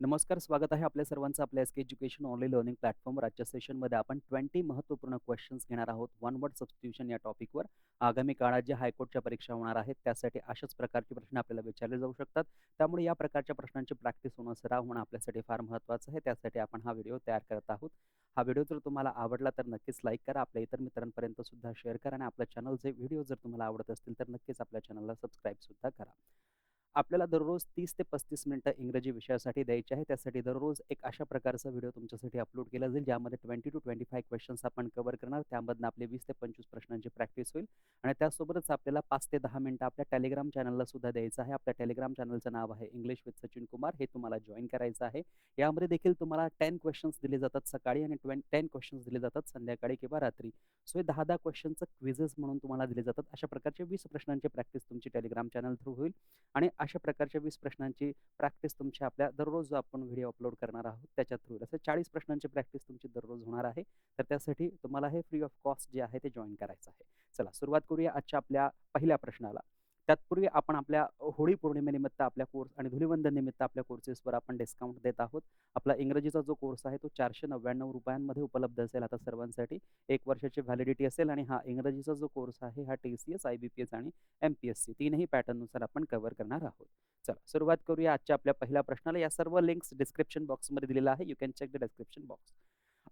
नमस्कार, स्वागत आहे आपल्या सर्वांचं आपल्या एस-के एज्युकेशन ऑनलाईन लर्निंग प्लॅटफॉर्मवर. आजच्या सेशनमध्ये आपण 20 महत्त्वपूर्ण क्वेश्चन्स घेणार आहोत. वन वर्ड सबस्टिट्यूशन या टॉपिकवर. आगामी काळात ज्या हायकोर्टच्या परीक्षा होणार आहेत, त्यासाठी अशाच प्रकारचे प्रश्न आपल्याला विचारले जाऊ शकतात. त्यामुळे या प्रकारच्या प्रश्नांची प्रॅक्टिस होणं, सराव होणं आपल्यासाठी फार महत्त्वाचं आहे. त्यासाठी आपण हा व्हिडिओ तयार करत आहोत. हा व्हिडिओ जर तुम्हाला आवडला तर नक्कीच लाईक करा. आपल्या इतर मित्रांपर्यंत सुद्धा शेअर करा आणि आपल्या चॅनलचे व्हिडिओ जर तुम्हाला आवडत असतील तर नक्कीच आपल्या चॅनलला सबस्क्राईब सुद्धा करा. आपल्याला दररोज 30 ते 35 मिनिटं इंग्रजी विषयासाठी द्यायची आहे. त्यासाठी दररोज एक अशा प्रकारचा व्हिडिओ तुमच्यासाठी अपलोड केला जाईल, ज्यामध्ये 20 टू 25 क्वेश्चन्स आपण कव्हर करणार. त्यामधनं आपले 20 ते 25 प्रश्नांची प्रॅक्टिस होईल आणि त्यासोबतच आपल्याला 5 ते 10 मिनिटं आपल्या टेलिग्राम चॅनलला सुद्धा द्यायचं आहे. आपल्या टेलिग्राम चॅनलचं नाव आहे इंग्लिश विथ सचिन कुमार. हे तुम्हाला जॉइन करायचं आहे. यामध्ये देखील तुम्हाला 10 क्वेश्चन्स दिले जातात सकाळी आणि 10 क्वेश्चन्स दिले जातात संध्याकाळी किंवा रात्री. सो हे 10-10 क्वेश्चनचं क्विझेस म्हणून तुम्हाला दिले जातात. अशा प्रकारचे 20 प्रश्नांची प्रॅक्टिस तुमची टेलिग्राम चॅनल थ्रू होईल. आणि अशा प्रकारच्या 20 प्रश्नांची प्रॅक्टिस तुमची आपल्या दररोज जो आपण व्हिडिओ अपलोड करणार आहोत त्याच्या थ्रू. असे 40 प्रश्नांची प्रॅक्टिस तुमची दररोज होणार आहे. तर त्यासाठी तुम्हाला हे फ्री ऑफ कॉस्ट जे आहे ते जॉइन करायचं आहे. चला सुरुवात करूया आजच्या आपल्या पहिल्या प्रश्नाला. त्यातपूर्वी आपण आपल्या होळी पौर्णिमेनिमित्त आपल्या कोर्स आणि धुलिवंदन निमित्त आपल्या कोर्सेसवर आपण डिस्काउंट देत आहोत. आपला इंग्रजीचा जो कोर्स आहे तो ₹499 उपलब्ध असेल आता सर्वांसाठी. 1 वर्षाची व्हॅलिडिटी असेल आणि हा इंग्रजीचा जो कोर्स आहे हा TCS, IBPS आणि MPSC तीनही पॅटर्ननुसार आपण कव्हर करणार आहोत. चला सुरुवात करूया आजच्या आपल्या पहिल्या प्रश्नाला. या सर्व लिंक्स डिस्क्रिप्शन बॉक्समध्ये दिलेला आहे. You can check the description box.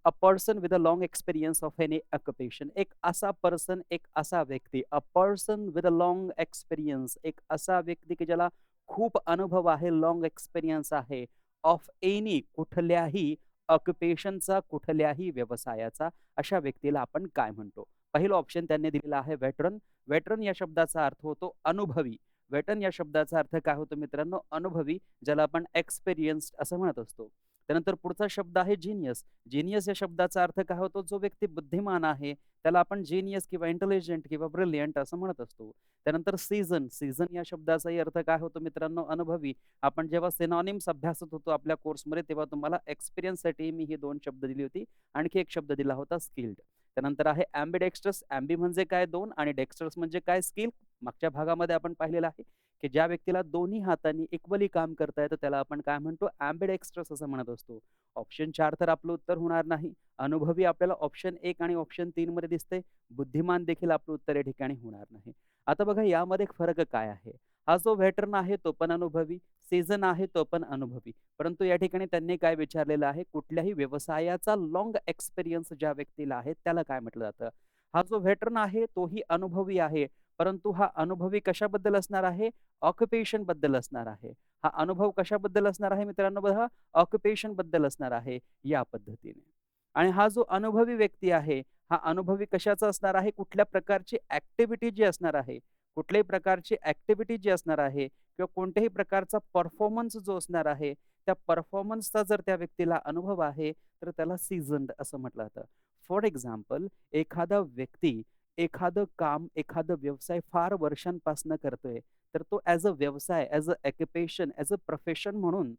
A person with a long experience of any occupation. एक असा पर्सन, एक असा व्यक्ती. A person with a long experience. एक असा व्यक्ती की ज्याला खूप अनुभव आहे, लाँग एक्सपिरियन्स आहे. ऑफ एनी कुठल्याही ऑक्युपेशनचा, कुठल्याही व्यवसायाचा. अशा व्यक्तीला आपण काय म्हणतो? पहिलं ऑप्शन त्यांनी दिलेलं आहे वेटरन. वेटरन या शब्दाचा अर्थ होतो अनुभवी. वेटरन या शब्दाचा अर्थ काय होतो मित्रांनो? अनुभवी, ज्याला आपण एक्सपिरियन्स्ड असं म्हणत असतो. त्यानंतर पुढचा शब्द आहे जीनियस. जीनियस या शब्दाचा अर्थ काय होतो? जो व्यक्ती बुद्धिमान आहे त्याला आपण जीनियस किंवा इंटेलिजंट किंवा ब्रिलियंट असं म्हणत असतो. त्यानंतर सीझन. सीझन या शब्दाचाही अर्थ काय होतो मित्रांनो? अनुभवी. आपण जेव्हा सिनॉनिम्स अभ्यासत होतो आपल्या कोर्समध्ये तेव्हा तुम्हाला एक्सपिरियन्ससाठी मी हे 2 शब्द दिली होती. आणखी एक शब्द दिला होता स्किल्ड. त्यानंतर आहे ॲम्बिडेक्स्ट्रस. ॲम्बी म्हणजे काय? 2 आणि डेक्स्ट्रस म्हणजे काय? स्किल. मागच्या भागामध्ये आपण पाहिलेलं आहे की ज्या व्यक्तीला दोन्ही हातांनी इक्वली काम करता येतं त्याला आपण काय म्हणतो? ॲम्बिडेक्स्ट्रस असं म्हणत असतो. ऑप्शन 4 तर आपलं उत्तर होणार नाही. अनुभवी आपल्याला ऑप्शन 1 आणि ऑप्शन 3 मध्ये दिसते. बुद्धिमान देखील आपलं उत्तर या ठिकाणी होणार नाही. आता बघा यामध्ये फरक काय आहे? हा जो व्हेटरन आहे तो पण अनुभवी, सीझन आहे तो पण अनुभवी. परंतु या ठिकाणी त्यांनी काय विचारलेलं आहे? कुठल्याही व्यवसायाचा लाँग एक्सपिरियन्स ज्या व्यक्तीला आहे त्याला काय म्हटलं जातं? हा जो व्हेटरन आहे तोही अनुभवी आहे. परंतु हा अनुभवी कशाबद्दल असणार आहे? ऑक्युपेशन बद्दल असणार आहे. हा अनुभव कशाबद्दल असणार आहे मित्रांनो बघा? ऑक्युपेशन बद्दल असणार आहे या पद्धतीने. आणि हा जो अनुभवी व्यक्ती आहे, हा अनुभवी कशाचा असणार आहे? कुठल्या प्रकारची ॲक्टिव्हिटी जी असणार आहे, कुठल्याही प्रकारची ॲक्टिव्हिटी जी असणार आहे किंवा कोणत्याही प्रकारचा परफॉर्मन्स जो असणार आहे, त्या परफॉर्मन्सचा जर त्या व्यक्तीला अनुभव आहे, तर त्याला सीझन्ड असं म्हटलं जातं. फॉर एक्झाम्पल एखादा व्यक्ती एखादं काम, एखादा व्यवसाय फार वर्षांपासून करतोय, तर तो ॲज अ व्यवसाय, as a occupation, as a profession म्हणून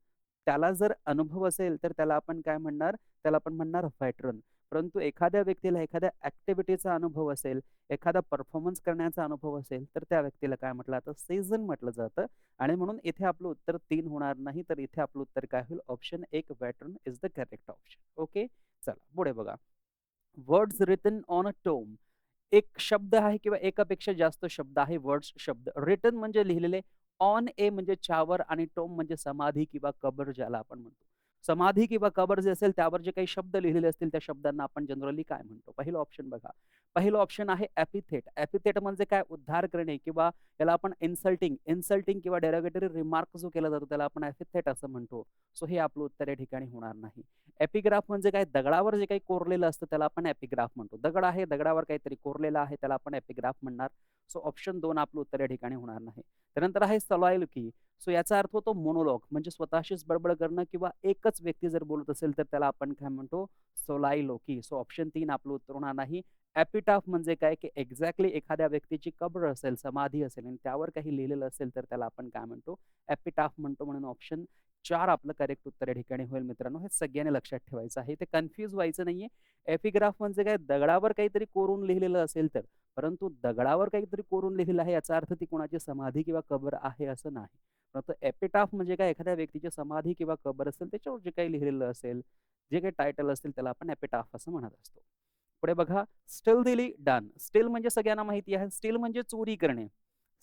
त्याला जर अनुभव असेल, तर त्याला आपण काय म्हणणार? त्याला आपण म्हणणार व्हेटरन. परंतु एखाद्या व्यक्तीला एखाद्या ॲक्टिव्हिटीचा अनुभव असेल, एखादा परफॉर्मन्स करण्याचा अनुभव असेल, तर त्या व्यक्तीला काय म्हटलं जातं? सीझन म्हटलं जातं. आणि म्हणून इथे आपलं उत्तर 3 होणार नाही, तर इथे आपलं उत्तर काय होईल? Option 1 veteran is the correct option. Okay. चला पुढे बघा. Words written on a tome. एक शब्द आहे किंवा एकापेक्षा जास्त शब्द आहे. वर्ड्स शब्द. रिटन म्हणजे लिहिलेले. ऑन ए म्हणजे च्यावर आणि टोम म्हणजे समाधी किंवा कबर ज्याला आपण म्हणतो. समाधी किंवा कबर जे असेल त्यावर जे काही शब्द लिहिलेले असतील त्या शब्दांना आपण जनरली काय म्हणतो? पहिलं ऑप्शन बघा. पहिलं ऑप्शन आहे एपिथेट. एपिथेट म्हणजे काय? उद्धार करणे किंवा त्याला आपण इन्सल्टिंग इन्सल्टिंग किंवा डेरोगेटरी रिमार्क जो केला जातो त्याला आपण एपिथेट असं म्हणतो. सो हे आपलं उत्तर या ठिकाणी होणार नाही. एपिग्राफ म्हणजे काय? दगडावर जे काही कोरलेलं असतं त्याला आपण एपिग्राफ म्हणतो. दगड आहे, दगडावर काहीतरी कोरलेलं आहे त्याला आपण एपिग्राफ म्हणणार. सो ऑप्शन 2 आपलं उत्तर या ठिकाणी होणार नाही. त्यानंतर आहे सॉलॉयल्की. सो याचा अर्थ होतो मोनोलॉग म्हणजे स्वतःशीच बडबड करणं किंवा एकच व्यक्ती जर बोलत असेल तर त्याला आपण काय म्हणतो? सोलायलोकी. सो ऑप्शन 3 आपलं उत्तर होणार नाही. एपिटाफ म्हणजे काय? की एक्झॅक्टली एखाद्या व्यक्तीची कब्र असेल, समाधी असेल आणि त्यावर काही लिहिलेलं असेल तर त्याला आपण काय म्हणतो? एपिटाफ म्हणतो. म्हणून ऑप्शन 4 आपलं करेक्ट उत्तर या ठिकाणी होईल मित्रांनो. हे सगळ्यांनी लक्षात ठेवायचं आहे. ते कन्फ्यूज व्हायचं नाहीये. एपिग्राफ म्हणजे काय? दगडावर काहीतरी कोरून लिहिलेलं असेल तर. परंतु दगडावर काहीतरी कोरून लिहिलेलं आहे याचा अर्थ ती कोणाची समाधी किंवा कबर आहे असं नाही. परंतु एपिटाफ म्हणजे काय एखाद्या व्यक्तीची समाधी किंवा कबर असेल त्याच्यावर जे काही लिहिलेलं असेल, जे काही टायटल असतील त्याला आपण एपिटाफ असं म्हणत असतो. पुढे बघा स्टिल्थीली डन. स्टील म्हणजे सगळ्यांना माहिती आहे. स्टील म्हणजे चोरी करणे.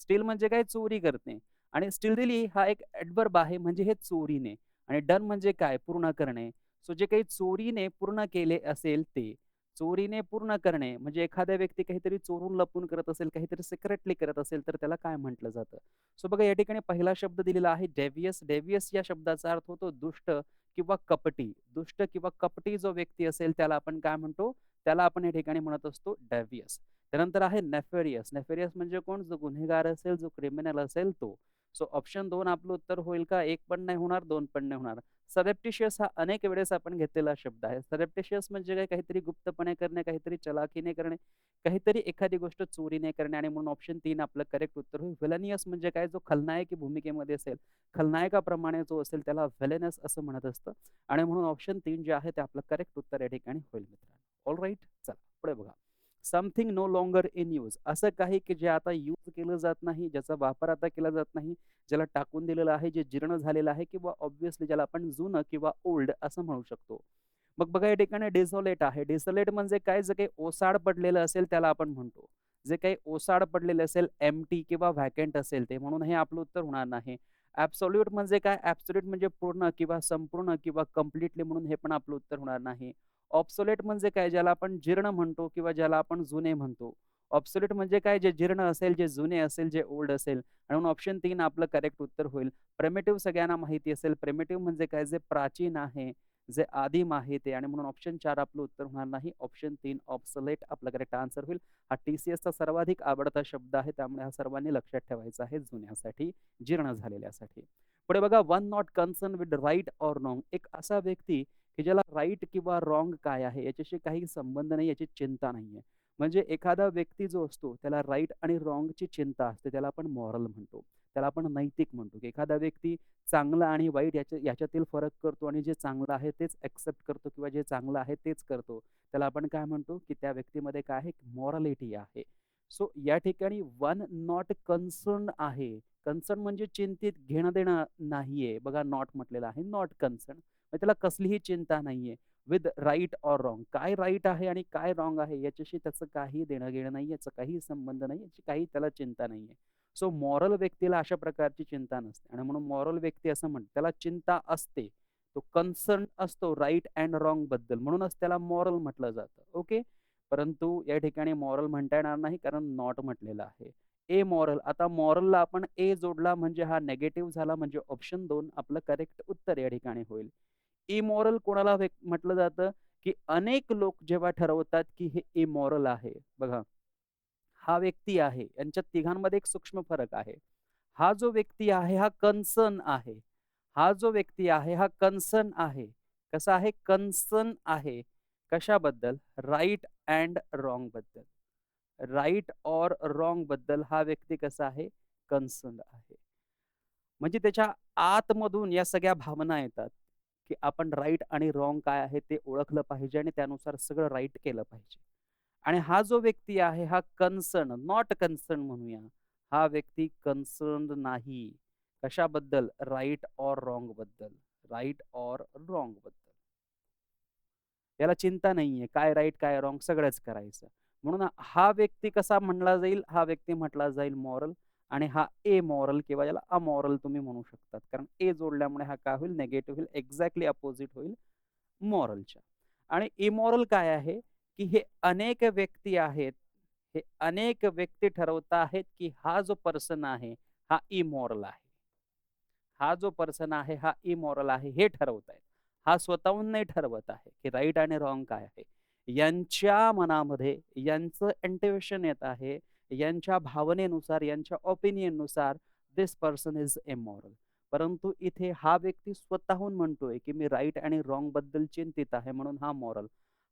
स्टील म्हणजे काय चोरी करणे आणि स्टिल्थीली हा एक ॲडव्हर्ब आहे म्हणजे हे चोरीने आणि डन म्हणजे काय पूर्ण करणे. सो जे काही चोरीने पूर्ण केले असेल ते. चोरीने पूर्ण करणे म्हणजे एखाद्या व्यक्ती काहीतरी चोरून लपून करत असेल, काहीतरी सिक्रेटली करत असेल तर त्याला काय म्हटलं जातं? सो बघा या ठिकाणी पहिला शब्द दिलेला आहे डेव्हियस. डेव्हियस या शब्दाचा अर्थ होतो दुष्ट किंवा कपटी. दुष्ट किंवा कपटी जो व्यक्ती असेल त्याला आपण काय म्हणतो? त्याला आपण या ठिकाणी म्हणत असतो डेव्हियस. त्यानंतर आहे नेफेरियस. नेफेरियस म्हणजे कोण? जो गुन्हेगार असेल, जो क्रिमिनल असेल तो. सो ऑप्शन 2 आपलं उत्तर होईल का? 1 पण नाही होणार, 2 पण नाही होणार. सरेप्टिशियस हा अनेक वेळेस आपण घेतलेला शब्द आहे. सरेप्टिशियस म्हणजे काय? काहीतरी गुप्तपणे करणे, काहीतरी चलाखीने करणे, काहीतरी एखादी गोष्ट चोरीने करणे आणि म्हणून ऑप्शन 3 आपलं करेक्ट उत्तर होईल. व्हिलेनियस म्हणजे काय? जो खलनायकी भूमिकेमध्ये असेल, खलनायकाप्रमाणे जो असेल त्याला व्हिलेनस असं म्हणत असतं आणि म्हणून ऑप्शन 3 जे आहे ते आपलं करेक्ट उत्तर या ठिकाणी होईल मित्रांनो. ऑलराइट. चला पुढे बघा. Something no longer in use. असं काही की जे आता यूज केलं जात नाही, ज्याचा वापर आता केला जात नाही, ज्याला टाकून दिलेलं आहे, जे जीर्ण झालेलं आहे किंवा ऑब्व्हियसली ज्याला आपण जुनं किंवा ओल्ड असं म्हणू शकतो. मग बघा या ठिकाणी डेसोलेट आहे. डेसोलेट म्हणजे काय? जे काही ओसाड पडलेलं असेल त्याला आपण म्हणतो. जे काही ओसाड पडलेलं असेल, एम्प्टी किंवा व्हॅकंट असेल ते म्हणून हे आपलं उत्तर होणार नाही. ॲब्सोल्यूट म्हणजे काय? ॲब्सोल्यूट म्हणजे पूर्ण किंवा संपूर्ण किंवा कंप्लीटली म्हणून हे पण आपलं उत्तर होणार नाही. ऑब्सोलेट म्हणजे काय? ज्याला आपण जीर्ण म्हणतो किंवा ज्याला आपण जुने म्हणतो. ऑब्सोलेट म्हणजे काय? जे जीर्ण असेल, जे जुने असेल, जे ओल्ड असेल आणि म्हणून ऑप्शन 3 आपलं करेक्ट उत्तर होईल. प्रिमिटिव्ह सगळ्यांना माहिती असेल. प्रिमिटिव्ह म्हणजे काय? जे प्राचीन आहे, जे आदिम आहे ते आणि म्हणून ऑप्शन 4 आपलं उत्तर होणार नाही. ऑप्शन 3 ऑब्सोलेट आपलं करेक्ट आन्सर होईल. हा टी-सी-एसचा सर्वाधिक आवडता शब्द आहे. त्यामुळे हा सर्वांनी लक्षात ठेवायचा आहे जुन्यासाठी, जीर्ण झालेल्यासाठी. पुढे बघा one not concern with right or wrong. एक असा व्यक्ती की ज्याला राइट किंवा रॉंग काय आहे याच्याशी काही संबंध नाही, याची चिंता नाहीये. म्हणजे एखादा व्यक्ती जो असतो त्याला राइट आणि रॉंगची चिंता असते. त्याला आपण मॉरल म्हणतो. त्याला आपण नैतिक म्हणतो, की एखादा व्यक्ती चांगलं आणि वाईट याच्यातील फरक करतो आणि जे चांगलं आहे तेच एक्सेप्ट करतो किंवा जे चांगलं आहे तेच करतो. त्याला आपण काय म्हणतो, की त्या व्यक्तीमध्ये काय आहे? मॉरॅलिटी आहे. सो या ठिकाणी वन नॉट कन्सर्न्ड आहे. कन्सर्न म्हणजे चिंतित, घेणं-देणं नाहीये. बघा नॉट म्हटलेलं आहे. Not concern. मग त्याला कसलीही चिंता नाहीये. With right or wrong. काय राइट आहे आणि काय रॉंग आहे याच्याशी त्याचं काही देणं-घेणं नाही. याचा काही संबंध नाही. याची काही त्याला चिंता नाहीये. सो मॉरल व्यक्तीला अशा प्रकारची चिंता नसते आणि म्हणून मॉरल व्यक्ती असं म्हणतात. त्याला चिंता असते. तो कन्सर्न असतो राइट अँड रॉंग बद्दल. म्हणूनच त्याला मॉरल म्हटलं जातं. ओके. परंतु या ठिकाणी मॉरल म्हणता येणार नाही कारण नॉट म्हटलेलं आहे. एमॉरल. आता मॉरलला आपण ए जोडला म्हणजे हा निगेटिव्ह झाला म्हणजे ऑप्शन 2 आपलं करेक्ट उत्तर या ठिकाणी होईल. इमॉरल कोणाला म्हटलं जातं, की अनेक लोक जेव्हा ठरवतात, की हे इमॉरल आहे. बघा, हा व्यक्ती आहे. यांच्यात तिघांमध्ये एक सूक्ष्म फरक आहे. हा जो व्यक्ती आहे, हा कन्सर्न आहे. हा जो व्यक्ती आहे, हा कन्सर्न आहे. कसा आहे? कन्सर्न आहे. कशाबद्दल? राइट अँड रॉंग बद्दल. राइट ऑर रॉंग बद्दल हा व्यक्ती कसा आहे? कन्सर्न्ड आहे. म्हणजे त्याच्या आतमधून या सगळ्या भावना येतात, की आपण राइट आणि रॉंग काय आहे ते ओळखलं पाहिजे आणि त्यानुसार सगळं राइट केलं पाहिजे. आणि हा जो व्यक्ती आहे हा कन्सर्न, नॉट कन्सर्न म्हणूया. हा व्यक्ती कन्सर्न्ड नाही. कशाबद्दल? राइट ऑर रॉंग बद्दल. राइट ऑर रॉंग बद्दल. याला चिंता नाहीये. काय राइट, काय रॉंग सगळंच करायचं. म्हणून हा व्यक्ती कसा म्हणला जाईल? हा व्यक्ती म्हटला जाईल मॉरल आणि हा एमॉरल किंवा याला अमॉरल तुम्ही म्हणू शकतात. कारण ए जोडल्यामुळे हा काय होईल? निगेटिव्ह होईल. एक्झॅक्टली अपोझिट होईल मॉरलच्या. आणि इमॉरल काय आहे? की हे अनेक व्यक्ती आहेत. हे अनेक व्यक्ती ठरवत आहेत, की हा जो पर्सन आहे, हा इमॉरल आहे. हा जो पर्सन आहे हा इमॉरल आहे हे ठरवतायत. हा स्वतःहून नाही ठरवत आहे, की राइट आणि रॉंग काय आहे. यांच्या मनामध्ये यांचं इंट्युइशन येत आहे. यांच्या भावनेनुसार, यांच्या ओपिनियननुसार धिस पर्सन इज इमॉरल. परंतु इथे हा व्यक्ती स्वतःहून म्हणतोय, की मी राइट आणि रॉंग बद्दल चिंतित आहे म्हणून हा मॉरल.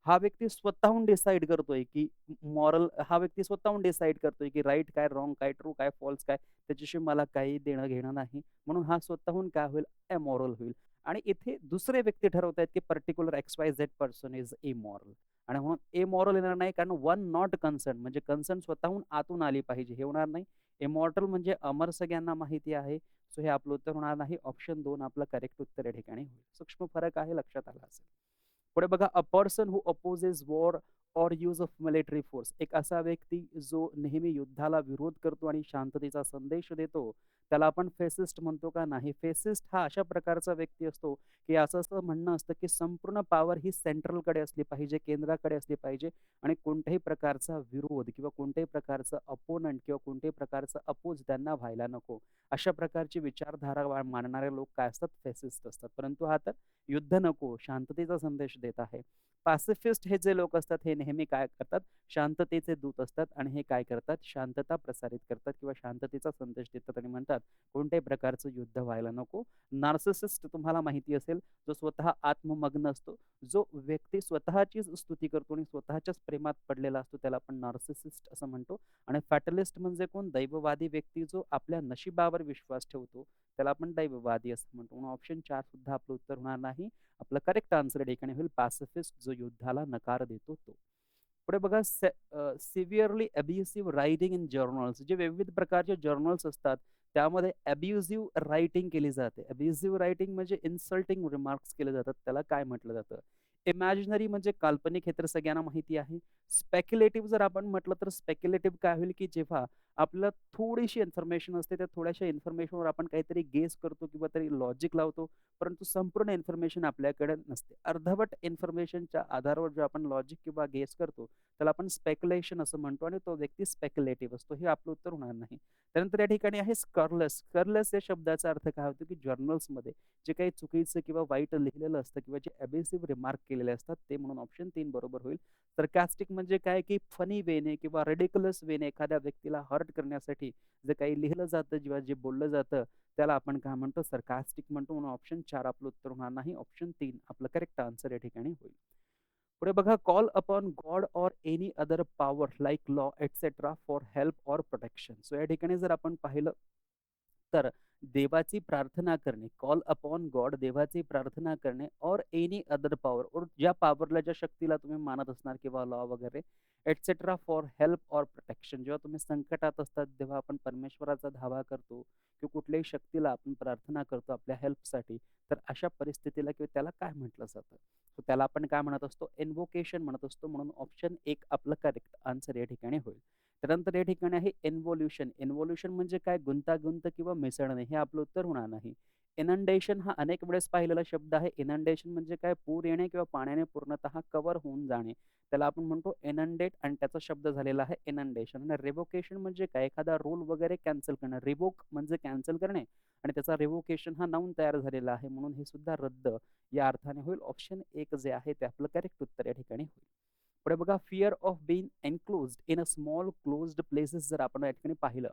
हा व्यक्ती स्वतःहून डिसाईड करतोय, की मॉरल हा व्यक्ती स्वतःहून डिसाईड करतोय, की राइट काय, रॉंग काय, ट्रू काय, फॉल्स काय त्याच्याशी मला काही देणं-घेणं नाही. म्हणून हा स्वतःहून काय होईल? अमॉरल होईल. आणि इथे दुसरे व्यक्ती ठरवतायत, की particular XYZ person is immoral. आणि म्हणून इमॉरल येणार नाही कारण वन नॉट कन्सर्न म्हणजे कन्सर्न स्वतःहून आतून आली पाहिजे हे होणार नाही. इमॉर्टल म्हणजे अमर सगळ्यांना माहिती आहे. सो हे आपलं उत्तर होणार नाही. ऑप्शन 2 आपलं करेक्ट उत्तर या ठिकाणी होईल. सूक्ष्म फरक आहे, लक्षात आला असेल. पुढे बघा, a person who opposes war or use of military force. एक असा व्यक्ती जो नेहमी युद्धाला विरोध करतो आणि शांततेचा संदेश देतो, त्याला आपण फेसिस्ट म्हणतो का? नाही. फेसिस्ट हा अशा प्रकारचा व्यक्ती असतो, की असं असं म्हणणं असतं, की संपूर्ण पॉवर ही सेंट्रलकडे असली पाहिजे, केंद्राकडे असली पाहिजे आणि कोणत्याही प्रकारचा विरोध किंवा कोणत्याही प्रकारचं अपोनंट किंवा कोणत्याही प्रकारचं अपोज त्यांना व्हायला नको. अशा प्रकारची विचारधारा मानणारे लोक काय असतात? फेसिस्ट असतात. परंतु हा तर युद्ध नको, शांततेचा संदेश देत आहे. पासिफिस्ट हे जे लोक असतात, हे नेहमी काय करतात? शांततेचे दूत असतात आणि हे काय करतात? शांतता प्रसारित करतात किंवा शांततेचा संदेश देतात आणि म्हणतात, कोणत्याही प्रकारचं युद्ध व्हायला नको. नार्सिसिस्ट तुम्हाला माहिती असेल, जो स्वतः आत्ममग्न असतो, जो व्यक्ती स्वतःचीच स्तुती करतो आणि स्वतःच्याच प्रेमात पडलेला असतो, त्याला आपण नार्सिसिस्ट असं म्हणतो. आणि फॅटलिस्ट म्हणजे कोण? दैववादी व्यक्ती, जो आपल्या नशिबावर विश्वास ठेवतो, त्याला आपण दैववादी असं म्हणतो. म्हणून ऑप्शन 4 सुद्धा आपलं उत्तर होणार नाही. आपलं करेक्ट आन्सर या ठिकाणी होईल पॅसिफिस्ट, जो युद्धाला नकार देतो तो. पुढे बघा, सिव्हिअरली अब्युसिव्ह रायटिंग इन जर्नल्स. जे विविध प्रकारचे जर्नल्स असतात, त्यामध्ये अब्युसिव्ह रायटिंग केली जाते. अब्युसिव्ह रायटिंग म्हणजे इन्सल्टिंग रिमार्क्स केले जातात. त्याला काय म्हटलं जातं? इमॅजिनरी म्हणजे काल्पनिक, हे तर सगळ्यांना माहिती आहे. स्पेक्युलेटिव्ह जर आपण म्हटलं तर स्पेक्युलेटिव्ह काय होईल, की जेव्हा आपल्याला थोडीशी इन्फॉर्मेशन असते, त्या थोड्याशा इन्फॉर्मेशनवर आपण काहीतरी गेस करतो किंवा तरी लॉजिक लावतो, परंतु संपूर्ण इन्फॉर्मेशन आपल्याकडे नसते. अर्धवट इन्फॉर्मेशनच्या आधारावर जो आपण लॉजिक किंवा गेस करतो, त्याला आपण स्पेक्युलेशन असं म्हणतो आणि तो व्यक्ती स्पेक्युलेटिव्ह असतो. हे आपलं उत्तर होणार नाही. त्यानंतर या ठिकाणी आहे स्करलेस. स्करलेस या शब्दाचा अर्थ काय होतो, की जर्नल्समध्ये जे काही चुकीचं किंवा वाईट लिहिलेलं असतं किंवा जे अबेसिव्ह रिमार्क केलेले असतात ते, म्हणून ऑप्शन 3 बरोबर होईल. सरकास्टिक म्हणजे काय, की फनी वेने किंवा रिडिक्युलस वेने एखाद्या व्यक्तीला हर्ट करण्यासाठी जे काही लिहिलं जातं किंवा जे बोललं जातं, त्याला आपण काय म्हणतो? सरकास्टिक म्हणतो. म्हणून ऑप्शन 4 आपलं उत्तर होणार नाही. ऑप्शन 3 आपलं करेक्ट आन्सर या ठिकाणी होईल. पुढे बघा, call upon God or any other power like law etcetera for help or protection. So या ठिकाणी जर आपण पाहिलं तर देवाची प्रार्थना करणे, कॉल अपॉन गॉड, देवाची प्रार्थना करणे, और एनी अदर पॉवर, और ज्या पॉवरला, ज्या शक्तीला तुम्ही मानत असणार किंवा लॉ वगैरे एटसेट्रा फॉर हेल्प और प्रोटेक्शन. जेव्हा तुम्ही संकटात असतात, तेव्हा आपण परमेश्वराचा धावा करतो किंवा कुठल्याही शक्तीला आपण प्रार्थना करतो आपल्या हेल्पसाठी, तर अशा परिस्थितीला किंवा त्याला काय म्हटलं जातं? तर त्याला आपण काय म्हणत असतो? इन्व्होकेशन म्हणत असतो. म्हणून ऑप्शन 1 आपलं करेक्ट आन्सर या ठिकाणी होईल. त्यानंतर या ठिकाणी आहे इन्व्होल्यूशन. इन्व्होल्यूशन म्हणजे काय? गुंतागुंत किंवा मिसळणे, हे आपलं उत्तर होणार नाही. इनंडेशन हा अनेक वेळेस पाहिलेला शब्द आहे. इनंडेशन म्हणजे काय? पूर येणे किंवा पाण्याने पूर्णतः कव्हर होऊन जाणे. त्याला आपण म्हणतो इनंडेट आणि त्याचा शब्द झालेला आहे इनंडेशन. आणि रिव्होकेशन म्हणजे काय? एखादा रूल वगैरे कॅन्सल करणं. रिव्होक म्हणजे कॅन्सल करणे आणि त्याचा रिव्होकेशन हा नाऊन तयार झालेला आहे, म्हणून हे सुद्धा रद्द या अर्थाने होईल. ऑप्शन 1 जे आहे ते आपलं करेक्ट उत्तर या ठिकाणी होईल. पुढे बघा, fear of being enclosed in a small closed places जर आपण या ठिकाणी पाहिलं,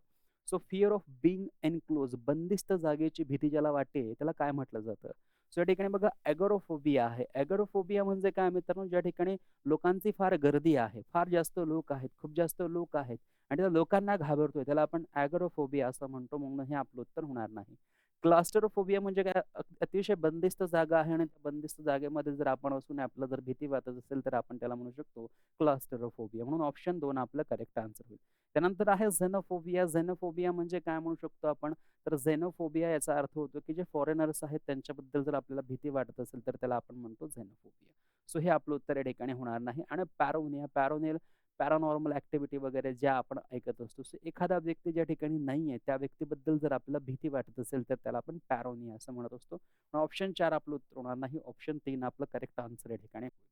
सो फिअर ऑफ बीइंग एन्क्लोज, बंदिस्त जागेची भीती ज्याला वाटते, त्याला काय म्हटलं जातं? सो या ठिकाणी बघा, ॲगोराफोबिया आहे. ॲगोराफोबिया म्हणजे काय मित्रांनो? ज्या ठिकाणी लोकांची फार गर्दी आहे, फार जास्त लोक आहेत, खूप जास्त लोक आहेत आणि त्या लोकांना घाबरतोय, त्याला आपण ॲगोराफोबिया असं म्हणतो. म्हणून हे आपलं उत्तर होणार नाही. क्लास्टरोफोबिया म्हणजे काय? अतिशय बंदिस्त जागा आहे आणि त्या बंदिस्त जागेमध्ये जर आपण असून आपल्याला जर भीती वाटत असेल, तर आपण त्याला म्हणू शकतो क्लास्टरोफोबिया. म्हणून ऑप्शन 2 आपलं करेक्ट आन्सर होईल. त्यानंतर आहे झेनोफोबिया. झेनोफोबिया म्हणजे काय म्हणू शकतो आपण? तर झेनोफोबिया याचा अर्थ होतो, की जे फॉरेनर्स आहेत त्यांच्याबद्दल जर आपल्याला भीती वाटत असेल, तर त्याला आपण म्हणतो झेनोफोबिया. सो हे आपलं उत्तर या ठिकाणी होणार नाही. आणि पॅरानॉर्मल ॲक्टिव्हिटी वगैरे ज्या आपण ऐकत असतो. सो एखादा व्यक्ती ज्या ठिकाणी नाहीये, त्या व्यक्तीबद्दल जर आपल्याला भीती वाटत असेल, तर त्याला आपण पॅरोनिया असं म्हणत असतो. ऑप्शन 4 आपलं उत्तर होणार नाही. ऑप्शन 3 आपलं करेक्ट आन्सर या ठिकाणी होईल.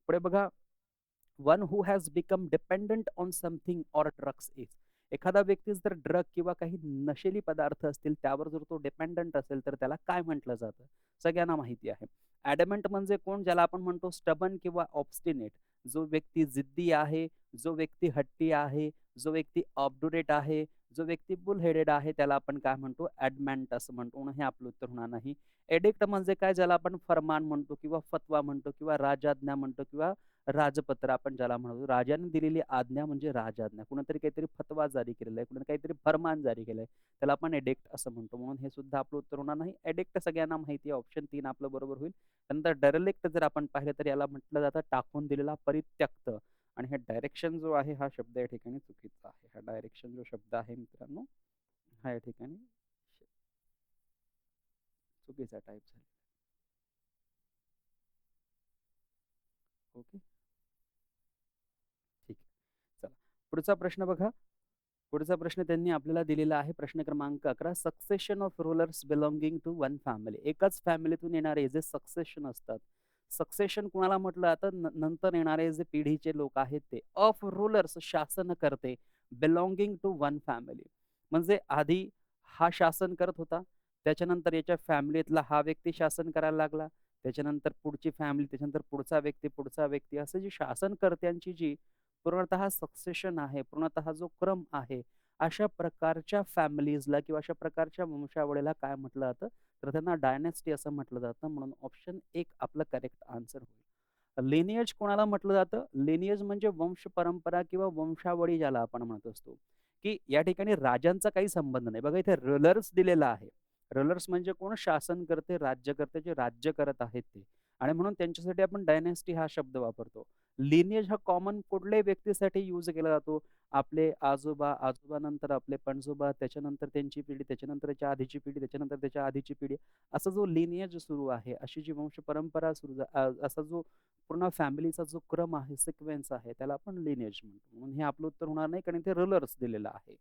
पुढे बघा, one who has become dependent on something or drugs is. एखादा व्यक्ती जर ड्रग किंवा काही नशेली पदार्थ असतील त्यावर जर तो डिपेंडंट असेल, तर त्याला काय म्हटलं जातं? सगळ्यांना माहिती आहे. ॲडमंट म्हणजे कोण? ज्याला आपण म्हणतो स्टबन किंवा ऑब्स्टिनेट. जो व्यक्ती जिद्दी आहे, जो व्यक्ती हट्टी आहे, जो व्यक्ती ऑब्डुरेट आहे, जो व्यक्ती बुल हेडेड आहे, त्याला आपण काय म्हणतो? ॲडमंट असं म्हणतो. म्हणून हे आपलं उत्तर होणार नाही. एडिक्ट म्हणजे काय? ज्याला आपण फरमान म्हणतो किंवा फतवा म्हणतो किंवा राजाज्ञा म्हणतो किंवा राजपत्र आपण ज्याला म्हणतो. राजाने दिलेली आज्ञा म्हणजे राजआज्ञा. कुणीतरी काहीतरी फतवा जारी केलेला आहे, कुणी काहीतरी फरमान जारी केलंय, त्याला आपण एडिक्ट असं म्हणतो. म्हणून हे सुद्धा आपलं उत्तर होणार नाही. एडिक्ट सगळ्यांना माहिती आहे. ऑप्शन 3 आपलं बरोबर होईल. त्यानंतर डेरेलिक्ट जर आपण पाहिलं तर याला म्हटलं जातं टाकून दिलेला, परित्यक्त. आणि हे डायरेक्शन जो आहे हा शब्द या ठिकाणी चुकीचा आहे. हा डायरेक्शन जो शब्द आहे मित्रांनो, हा या ठिकाणी चुकीचा टाईप झाला. ओके, ठीक आहे. चला पुढचा प्रश्न बघा. पुढचा प्रश्न त्यांनी आपल्याला दिलेला आहे. प्रश्न क्रमांक 11. Succession of rulers belonging to one family. एकाच फॅमिलीतून येणारे जे सक्सेशन असतात. सक्सेशन कुणाला म्हटलं जातं? नंतर येणारे जे पिढीचे लोक आहेत ते. ऑफ रूलर्स शासनकर्ते. Belonging to one family. म्हणजे आधी हा शासन करत होता. त्याच्यानंतर याच्या फॅमिलीतला हा व्यक्ती शासन करायला लागला. त्याच्यानंतर पुढची फॅमिली, त्याच्यानंतर पुढचा व्यक्ती, पुढचा व्यक्ती, असं जी शासनकर्त्यांची जी पूर्णतः सक्सेशन आहे, पूर्णतः जो क्रम आहे, अशा प्रकारच्या फॅमिलीजला किंवा अशा प्रकारच्या वंशावळीला काय म्हटलं जातं? तर त्यांना डायनेस्टी असं म्हटलं जातं. म्हणून ऑप्शन 1 आपलं करेक्ट आन्सर होईल. लिनिएज कोणाला म्हटलं जातं? लिनिएज म्हणजे वंश परंपरा किंवा वंशावळी ज्याला आपण म्हणत असतो, की या ठिकाणी राजांचा काही संबंध नाही. बघा इथे रूलर्स दिलेला आहे. रूलर्स म्हणजे कोण? शासनकर्ते, राज्यकर्ते जे राज्य करत आहेत ते. आणि म्हणून त्यांच्यासाठी आपण डायनेस्टी हा शब्द वापरतो. लिनिएज हा कॉमन कुठल्याही व्यक्तीसाठी यूज केला जातो. आपले आजोबा, आजोबानंतर आपले पणजोबा, त्याच्यानंतर त्यांची पिढी, त्याच्यानंतर त्याच्या आधीची पिढी, त्याच्यानंतर त्याच्या आधीची पिढी, असा जो लिनिएज सुरू आहे, अशी जी वंश परंपरा असा जो पूर्ण फॅमिलीचा जो क्रम आहे, सिक्वेन्स आहे, त्याला आपण लिनिएज म्हणतो. म्हणून हे आपलं उत्तर होणार नाही, कारण इथे रूलर्स दिलेलं आहे.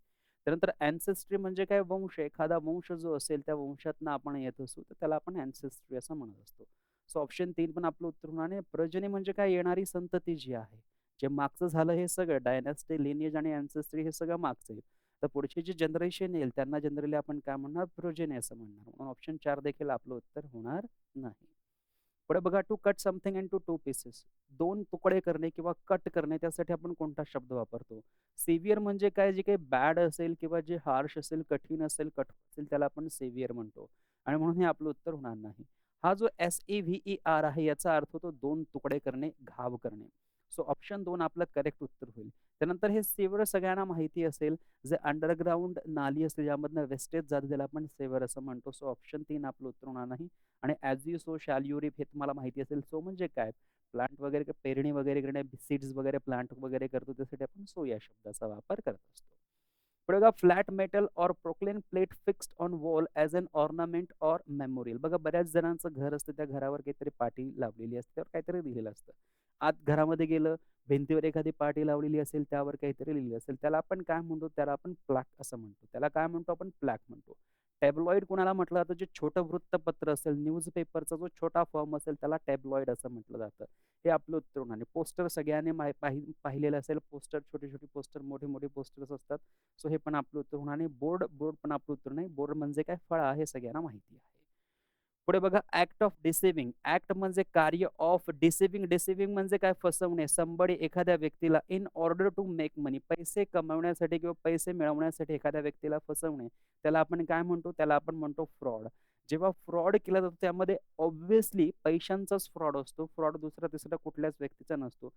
त्यानंतर अँसेस्ट्री म्हणजे काय? वंश. एखादा वंश जो असेल त्या वंशातनं आपण येत असू, तर त्याला आपण अँसेस्ट्री असं म्हणत असतो. सो ऑप्शन 3 पण आपलं उत्तर होणार नाही. प्रजनी म्हणजे काय? येणारी संतती जी आहे. जे मागचं झालं हे सगळं डायनॅस्टी, लिनिएज आणि अँसेस्ट्री हे सगळं मागचं येईल. तर पुढची जी जनरेशन येईल त्यांना जनरली आपण काय म्हणणार? प्रोजेनी असं म्हणणार. म्हणून ऑप्शन 4 देखील आपलं उत्तर होणार नाही. पुढे बघा, to cut something into 2 pieces. 2 तुकडे करणे किंवा कट करणे त्यासाठी आपण कोणता शब्द वापरतो? सिव्हिअर म्हणजे काय? जे काही बॅड असेल किंवा जे हार्श असेल, कठीण असेल, कठोर असेल त्याला आपण सिव्हिअर म्हणतो. आणि म्हणून हे आपलं उत्तर होणार नाही. हा जो SEVER आहे याचा अर्थ होतो 2 तुकडे करणे, घाव करणे. सो ऑप्शन 2 आपलं करेक्ट उत्तर होईल. त्यानंतर हे सीवर सगळ्यांना माहिती असेल. जे अंडरग्राउंड नाली असते ज्यामधनं वेस्टेज जाते त्याला आपण सेवर असं म्हणतो. सो ऑप्शन 3 आपलं उत्तर होणार नाही. आणि as you so shall you रिप हे तुम्हाला माहिती असेल. सो म्हणजे काय? प्लांट वगैरे पेरणी वगैरे करणे, सीड्स वगैरे प्लांट वगैरे करतो त्यासाठी आपण सो या शब्दाचा वापर करत असतो. पुढे बघा, flat metal or porcelain plate fixed on wall as an ornament or memorial. बघा बऱ्याच जणांचं घर असतं, त्या घरावर काहीतरी पाटी लावलेली असते, त्यावर काहीतरी लिहिलेलं असतं. आत घरामध्ये गेलं, भिंतीवर एखादी पाटी लावलेली असेल, त्यावर काहीतरी लिहिलेलं असेल, त्याला आपण काय म्हणतो? त्याला आपण प्लॅक असं म्हणतो. त्याला काय म्हणतो आपण? प्लॅक म्हणतो. टॅब्लॉइड कोणाला म्हटलं जातं? जे छोटं वृत्तपत्र असेल, न्यूजपेपरचा जो छोटा फॉर्म असेल त्याला टॅब्लॉइड असं म्हटलं जातं. हे आपलं उत्तर होणार नाही. पोस्टर सगळ्यांनी पाहिलेलं असेल. पोस्टर, छोटे छोटे पोस्टर, मोठे मोठे पोस्टर्स असतात. सो हे पण आपलं उत्तर होणार नाही. बोर्ड, बोर्ड पण आपलं उत्तर नाही. बोर्ड म्हणजे काय? फळा, हे सगळ्यांना माहिती आहे. पुढे बघा, ऍक्ट ऑफ डिसिव्हिंग. ऍक्ट म्हणजे कार्य, ऑफ डिसिव्हिंग. डिसिव्हिंग म्हणजे काय? फसवणे. संबडी एखाद्या व्यक्तीला इन ऑर्डर टू मेक मनी, पैसे कमवण्यासाठी किंवा पैसे मिळवण्यासाठी एखाद्या व्यक्तीला फसवणे, त्याला आपण काय म्हणतो? त्याला आपण म्हणतो फ्रॉड. जेव्हा फ्रॉड केला जातो त्यामध्ये ऑब्व्हियसली पैशांचाच फ्रॉड असतो. फ्रॉड दुसरा तिसरा कुठल्याच व्यक्तीचा नसतो.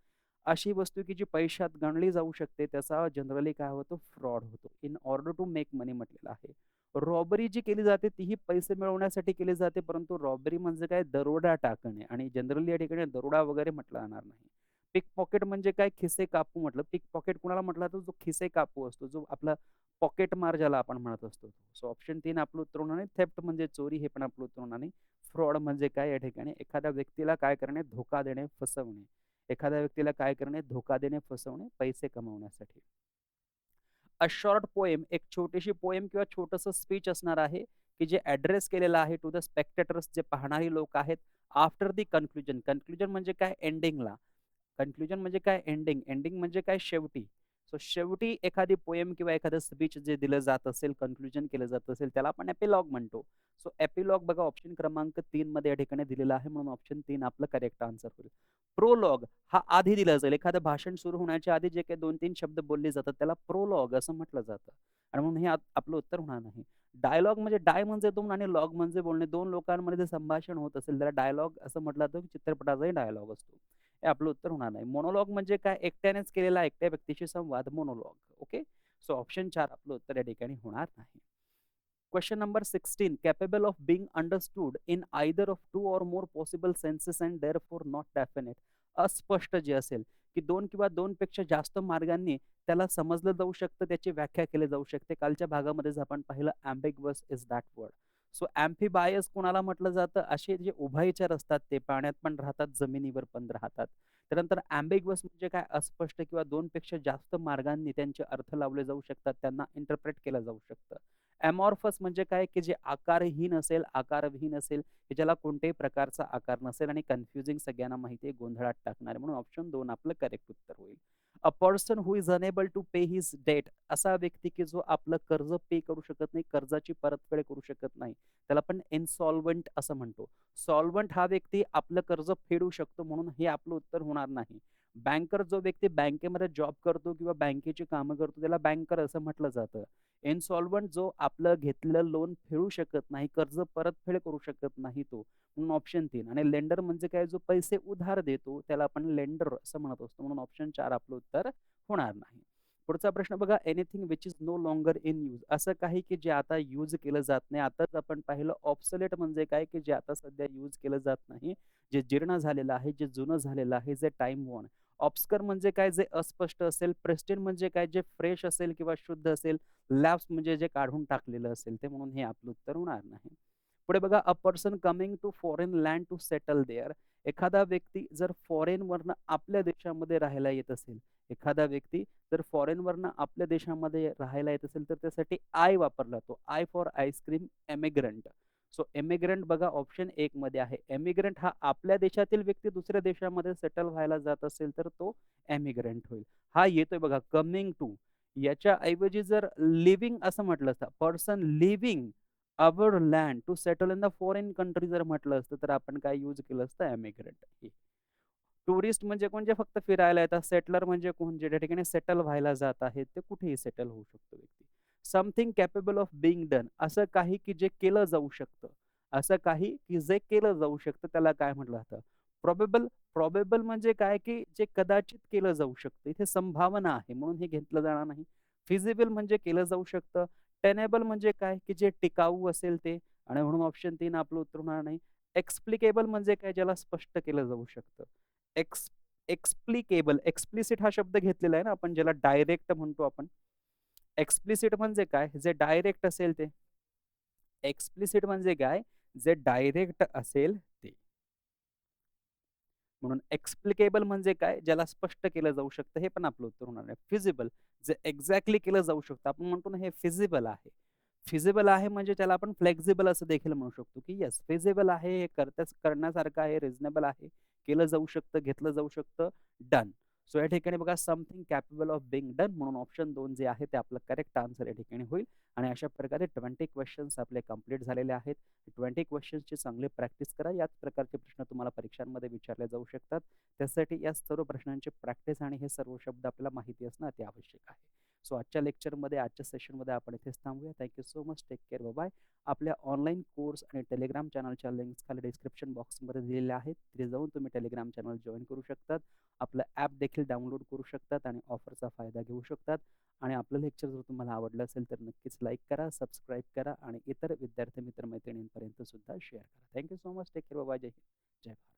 अशी वस्तू की जी पैशात गणली जाऊ शकते त्याचा जनरली काय होतो? फ्रॉड होतो. इन ऑर्डर टू मेक मनी म्हटलेलं आहे. रॉबरी जी केली जाते तीही पैसे मिळवण्यासाठी केली जाते, परंतु रॉबरी म्हणजे काय? दरोडा टाकणे. आणि जनरली या ठिकाणी दरोडा वगैरे म्हटलं जाणार नाही. पिक पॉकेट म्हणजे काय? खिसे कापू म्हटलं. पिक पॉकेट कुणाला म्हटलं जातं? जो खिसे कापू असतो, जो आपला पॉकेट मार ज्याला आपण म्हणत असतो. सो ऑप्शन 3 आपलं उत्तर होणार नाही. थेफ्ट म्हणजे चोरी, हे पण आपलं उत्तर होणार नाही. फ्रॉड म्हणजे काय? या ठिकाणी एखाद्या व्यक्तीला काय करणे? धोका देणे, फसवणे. एखाद्या व्यक्तीला काय करणे? धोका देणे, फसवणे, पैसे कमवण्यासाठी. अ शॉर्ट पोएम, एक छोटीशी पोएम किंवा छोटंसं स्पीच असणार आहे, की जे ॲड्रेस केलेलं आहे टू द स्पेक्टेटर्स, जे पाहणारी लोक आहेत. After the conclusion. कन्क्लुजन म्हणजे काय? एंडिंगला. कन्क्लुजन म्हणजे काय? एंडिंग. एंडिंग म्हणजे काय? शेवटी. सो शेवटी एखादी पोएम किंवा एखादं स्पीच जे दिलं जात असेल, कन्क्लुजन केलं जात असेल, त्याला आपण एपिलॉग म्हणतो. सो एपिलॉग बघा ऑप्शन क्रमांक 3 मध्ये या ठिकाणी दिलेला आहे. म्हणून ऑप्शन 3 आपलं करेक्ट आन्सर होईल. प्रोलॉग हा आधी दिला जाईल. एखादं भाषण सुरू होण्याच्या आधी जे काही 2-3 शब्द बोलले जातात त्याला प्रोलॉग असं म्हटलं जातं. आणि म्हणून हे आपलं उत्तर होणार नाही. डायलॉग म्हणजे डाय म्हणजे 2 आणि लॉग म्हणजे बोलणे. 2 लोकांमध्ये जे संभाषण होत असेल त्याला डायलॉग असं म्हटलं जातं. चित्रपटाचाही डायलॉग असतो. हे आपलं उत्तर होणार नाही. मोनोलॉग म्हणजे काय? एकट्यानेच केलेला एकट्या व्यक्तीशी संवाद, मोनोलॉग. ओके. सो ऑप्शन 4 आपलं उत्तर या ठिकाणी होणार नाही. Question number 16. Capable of being understood in either of 2 or more possible senses and therefore not definite. अस्पष्ट जे असेल, की 2 किंवा 2 पेक्षा जास्त मार्गांनी त्याला समजलं जाऊ शकतं, त्याची व्याख्या केली जाऊ शकते. कालच्या भागामध्येच आपण पाहिलं, ambiguous is that word. So amphibious कोणाला म्हटलं जातं? असे जे उभयचर असतात ते पाण्यात पण राहतात, जमिनीवर पण राहतात. त्यानंतर ॲम्बिग्युअस म्हणजे काय? अस्पष्ट किंवा 2 पेक्षा जास्त मार्गांनी त्यांचे अर्थ लावले जाऊ शकतात. त्यांना इंटरप्रेट केलं जाऊ शकतं. ॲमॉर्फस म्हणजे काय? की जे आकारहीन असेल, आकारविहीन असेल, की ज्याला कोणत्याही प्रकारचा आकार नसेल आणि कन्फ्युजिंग सगळ्यांना माहिती आहे, गोंधळात टाकणारे. म्हणून ऑप्शन 2 आपलं करेक्ट उत्तर होईल. A person who is unable to pay his debt असा व्यक्ती की जो आपलं कर्ज पे करू शकत नाही, कर्जाची परतफेड करू शकत नाही. त्याला आपण इन्सॉल्व्हंट असं म्हणतो. सॉल्व्हंट हा व्यक्ती आपलं कर्ज फेडू शकतो म्हणून हे आपलं उत्तर होणार नाही. बँकर जो व्यक्ती बँकेमध्ये जॉब करतो किंवा बँकेची कामं करतो त्याला बँकर असं म्हटलं जातं. इन्सॉल्व्हंट जो आपलं घेतलेलं लोन फेडू शकत नाही, कर्ज परतफेड करू शकत नाही तो. म्हणून ऑप्शन 3 आणि लेंडर म्हणजे काय जो पैसे उधार देतो त्याला आपण लेंडर असं म्हणत असतो. म्हणून ऑप्शन 4 आपलं उत्तर होणार नाही. पुढचा प्रश्न बघा anything which is no longer in use असं काही की जे आता यूज केलं जात नाही. आताच आपण पाहिलं ऑब्सोलेट म्हणजे काय की जे आता सध्या यूज केलं जात नाही. जे जीर्ण झालेलं आहे, जे जुनं झालेलं आहे, जे टाईम वॉर्न. ऑब्स्कर म्हणजे काय जे अस्पष्ट असेल. प्रेस्टिन म्हणजे काय जे फ्रेश असेल किंवा शुद्ध असेल. लॅप्स म्हणजे जे काढून टाकलेलं असेल ते म्हणून हे आपलं उत्तर होणार नाही. पुढे बघा a person coming to foreign land to settle there. एखादा व्यक्ती जर फॉरेनवरनं आपल्या देशामध्ये राहायला येत असेल, एखादा व्यक्ती जर फॉरेनवरनं आपल्या देशामध्ये राहायला येत असेल, तर त्यासाठी आय वापरला जातो. I for ice cream emigrant. So emigrant बघा ऑप्शन 1 मध्ये आहे. एमिग्रंट हा आपल्या देशातील व्यक्ती दुसऱ्या देशामध्ये सेटल व्हायला जात असेल, तर तो एमिग्रंट होईल. हा येतोय बघा कमिंग टू. याच्या ऐवजी जर लिव्हिंग असं म्हटलं असतं, person living our land to settle in the foreign country जर म्हटलं असतं, तर आपण काय यूज केलं असतं एमिग्रंट. टुरिस्ट म्हणजे कोण जे फक्त फिरायला येतात. सेटलर म्हणजे कोण जे त्या ठिकाणी सेटल व्हायला जात आहेत. ते कुठेही सेटल होऊ शकतो व्यक्ती. Something capable of being done असं काही की जे केलं जाऊ शकतं. असं काही की जे केलं जाऊ शकतं त्याला काय म्हटलं जातं? प्रोबेबल. प्रोबेबल म्हणजे काय की जे कदाचित केलं जाऊ शकतं. इथे संभावना आहे म्हणून हे घेतलं जाणार नाही. फिजिबल म्हणजे केलं जाऊ शकतं. टेनेबल म्हणजे काय की जे टिकाऊ असेल ते आणि म्हणून ऑप्शन 3 आपलं उत्तर होणार नाही. एक्सप्लिकेबल म्हणजे काय ज्याला स्पष्ट केलं जाऊ शकतं. एक्सप्लिकेबल, एक्सप्लिसिट हा शब्द घेतलेला आहे ना आपण ज्याला डायरेक्ट म्हणतो आपण. एक्सप्लिसिट म्हणजे काय? जे डायरेक्ट असेल ते. एक्सप्लिसिट म्हणजे काय? जे डायरेक्ट असेल ते. म्हणून एक्सप्लिकेबल म्हणजे काय? ज्याला स्पष्ट केलं जाऊ शकतं. हे पण आपलं उत्तर होणार आहे. फिजिबल जे एक्झॅक्टली केलं जाऊ शकतं. आपण म्हणतो ना हे फिजिबल आहे. फिजिबल आहे म्हणजे त्याला आपण फ्लेक्सिबल असं देखील म्हणू शकतो, की येस फिजिबल आहे, हे करण्यासारखं आहे, रिझनेबल आहे, केलं जाऊ शकतं, घेतलं जाऊ शकतं, डन. सो या ठिकाणी बघा something capable of being done म्हणून ऑप्शन 2 जे आहे ते आपलं करेक्ट आन्सर या ठिकाणी होईल आणि अशा प्रकारे 20 क्वेशन्स आपले कंप्लीट झालेले आहेत. 20 क्वेशन्सची चांगली प्रॅक्टिस करा. याच प्रकारचे प्रश्न तुम्हाला परीक्षांमध्ये विचारले जाऊ शकतात. त्यासाठी या सर्व प्रश्नांची प्रॅक्टिस आणि हे सर्व शब्द आपल्याला माहिती असणं अति आवश्यक आहे. सो आजच्या लेक्चरमध्ये, आजच्या सेशनमध्ये आपण इथेच थांबूया. Thank so much. Take care. Bye. आपल्या ऑनलाईन कोर्स आणि टेलिग्राम चॅनलच्या लिंक्स खाली डिस्क्रिप्शन बॉक्समध्ये दिलेल्या आहेत. तिथे जाऊन तुम्ही टेलिग्राम चॅनल जॉइन करू शकतात. आपलं ॲप देखील डाउनलोड करू शकतात आणि ऑफरचा फायदा घेऊ शकतात. आणि आपलं लेक्चर जर तुम्हाला आवडलं असेल तर नक्कीच लाईक करा, सबस्क्राईब करा आणि इतर विद्यार्थी मित्रमैत्रिणींपर्यंत सुद्धा शेअर करा. Thank so much. Take care. Bye. जय हिंद. जय भारत.